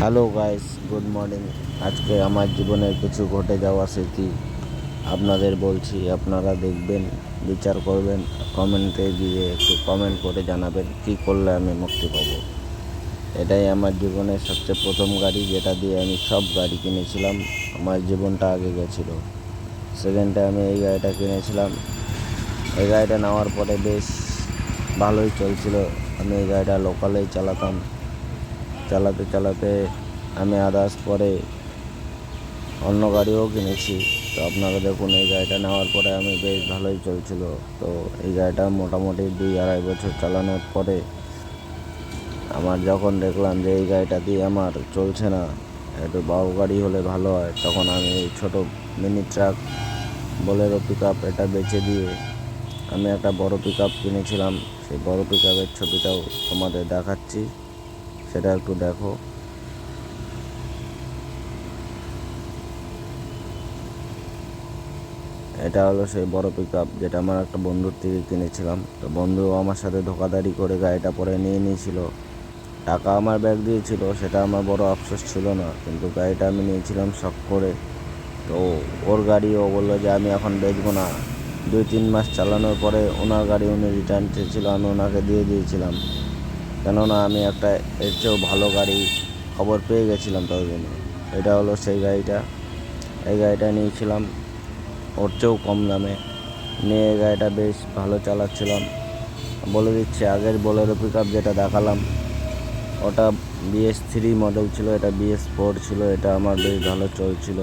Hello guys, good morning. আজকে আমার জীবনের কিছু ঘটে যাওয়া স্মৃতি আপনাদের বলছি। আপনারা দেখবেন, বিচার করবেন, কমেন্টে গিয়ে একটু কমেন্ট করে জানাবেন কী করলে আমি মুক্তি পাবো। এটাই আমার জীবনের সবচেয়ে প্রথম গাড়ি, যেটা দিয়ে আমি সব গাড়ি কিনেছিলাম। আমার জীবনটা আগে গেছিলো। সেকেন্ডে আমি এই গাড়িটা কিনেছিলাম। এই গাড়িটা নেওয়ার পরে বেশ ভালোই চলছিল। আমি এই গাড়িটা লোকালেই চালাতাম। চালাতে চালাতে আমি আদার্স পরে অন্য গাড়িও কিনেছি। তো আপনারা দেখুন, এই গাড়িটা নেওয়ার পরে আমি বেশ ভালোই চলছিল। তো এই গাড়িটা মোটামুটি 2-2.5 বছর চালানোর পরে আমার যখন দেখলাম যে এই গাড়িটা দিয়ে আমার চলছে না, একটু বড় গাড়ি হলে ভালো হয়, তখন আমি এই ছোটো mini truck Bolero pickup এটা বেচে দিয়ে আমি একটা বড় পিক আপ কিনেছিলাম। সেই বড় পিক আপের ছবিটাও তোমাদের দেখাচ্ছি, সেটা একটু দেখো। এটা হলো সেই বড় পিক আপ, যেটা আমার একটা বন্ধুর থেকে কিনেছিলাম। তো বন্ধু আমার সাথে ধোকাধাড়ি করে গাড়িটা পরে নিয়ে নিয়েছিল। টাকা আমার ব্যাগ দিয়েছিল, সেটা আমার বড় আফসোস ছিল না, কিন্তু গাড়িটা আমি নিয়েছিলাম শখ করে। তো ওর গাড়ি ও বললো যে আমি এখন বেচবো না। 2-3 মাস চালানোর পরে ওনার গাড়ি উনি রিটার্ন চেয়েছিল, আমি ওনাকে দিয়ে দিয়েছিলাম। কেননা আমি একটা এর চেয়েও ভালো গাড়ি খবর পেয়ে গেছিলাম ততদিনে। এটা হলো সেই গাড়িটা। এই গাড়িটা নিয়েছিলাম ওর চেয়েও কম দামে। নিয়ে এই গাড়িটা বেশ ভালো চালাচ্ছিলাম। বলে দিচ্ছি, আগের বোলেরো পিক আপ যেটা দেখালাম ওটা BS3 মডেল ছিল, এটা BS4 ছিল। এটা আমার বেশ ভালো চলছিল।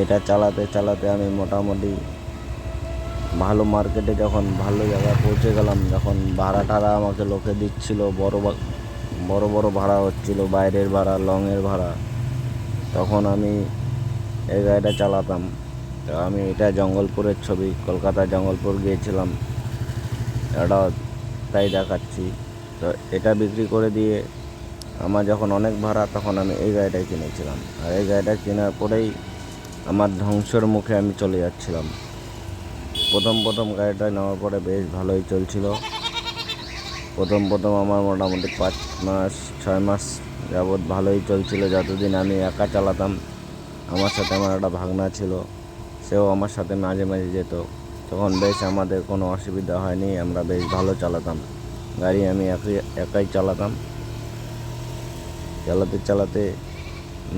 এটা চালাতে চালাতে আমি মোটামুটি ভালো মার্কেটে যখন ভালো জায়গায় পৌঁছে গেলাম, যখন ভাড়া টাড়া আমাকে লোকে দিচ্ছিল, বড় বড় ভাড়া হচ্ছিল, বাইরের ভাড়া, লংয়ের ভাড়া, তখন আমি এই গাড়িটা চালাতাম। তো আমি এটা জঙ্গলপুরের ছবি, কলকাতা জঙ্গলপুর গিয়েছিলাম, এটা তাই দেখাচ্ছি। তো এটা বিক্রি করে দিয়ে আমার যখন অনেক ভাড়া, তখন আমি এই গাড়িটাই কিনেছিলাম। আর এই গাড়িটা কেনার পরেই আমার ধ্বংসের মুখে আমি চলে যাচ্ছিলাম। প্রথম গাড়িটা নেওয়ার পরে বেশ ভালোই চলছিল। প্রথম আমার মোটামুটি 5-6 মাস যাবৎ ভালোই চলছিল, যতদিন আমি একা চালাতাম। আমার সাথে আমার একটা ভাগনা ছিল, সেও আমার সাথে মাঝে মাঝে যেত। তখন বেশ আমাদের কোনো অসুবিধা হয়নি, আমরা বেশ ভালো চালাতাম গাড়ি। আমি একাই চালাতাম। চালাতে চালাতে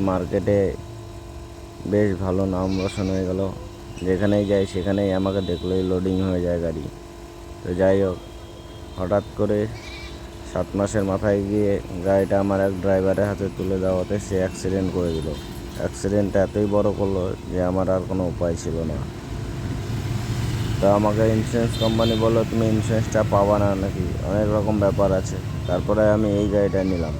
মার্কেটে বেশ ভালো নাম রোশন হয়ে গেল। যেখানেই যাই সেখানেই আমাকে দেখলেই লোডিং হয়ে যায় গাড়ি। তো যাই হোক, হঠাৎ করে 7 মাসের মাথায় গিয়ে গাড়িটা আমার এক ড্রাইভারের হাতে তুলে দেওয়াতে সে অ্যাক্সিডেন্ট করে দিল। অ্যাক্সিডেন্টটা এতই বড় করলো যে আমার আর কোনো উপায় ছিল না। তো আমাকে ইন্স্যুরেন্স কোম্পানি বললো, তুমি ইন্স্যুরেন্সটা পাবা না নাকি, অনেক রকম ব্যাপার আছে। তারপরে আমি এই গাড়িটা নিলাম।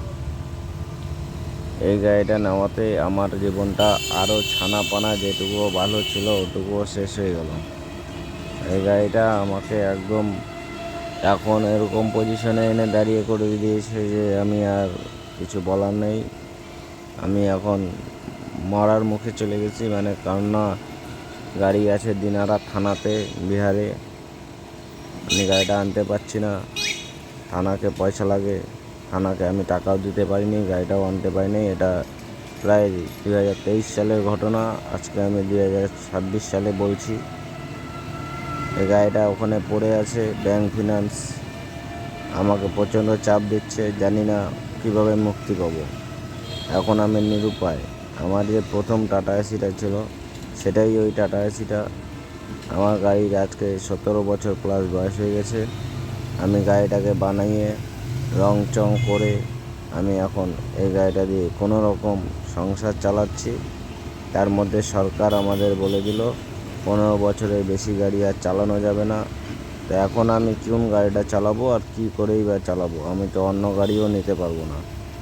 এই গাড়িটা নেওয়াতে আমার জীবনটা আরও ছানাপানা যেটুকুও ভালো ছিল ওটুকুও শেষ হয়ে গেল। এই গাড়িটা আমাকে একদম এখন এরকম পজিশনে এনে দাঁড়িয়ে করে দিয়েছে যে আমি আর কিছু বলার নেই। আমি এখন মরার মুখে চলে গেছি, মানে কারণ না, গাড়ি আছে দিনারা থানাতে, বিহারে। আমি গাড়িটা আনতে পারছি না, থানাকে পয়সা লাগে, থানাকে আমি টাকাও দিতে পারিনি, গাড়িটাও আনতে পারিনি। এটা প্রায় 2023 সালের ঘটনা। আজকে আমি 2026 সালে বলছি। এই গাড়িটা ওখানে পড়ে আছে। ব্যাংক ফিনান্স আমাকে প্রচণ্ড চাপ দিচ্ছে, জানি না কীভাবে মুক্তি পাবো। এখন আমি নিরুপায়। আমার যে প্রথম টাটা এসিটা ছিল, সেটাই ওই টাটা এসিটা। আমার গাড়ির আজকে 17 বছর প্লাস বয়স হয়ে গেছে। আমি গাড়িটাকে বানিয়ে রং চং করে আমি এখন এই গাড়িটা দিয়ে কোনো রকম সংসার চালাচ্ছি। তার মধ্যে সরকার আমাদের বলে দিল 15 বছরের বেশি গাড়ি আর চালানো যাবে না। তো এখন আমি কোন গাড়িটা চালাবো আর কী করেই বা চালাবো? আমি তো অন্য গাড়িও নিতে পারবো না।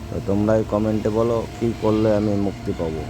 তো তোমরাই কমেন্টে বলো কী করলে আমি মুক্তি পাবো।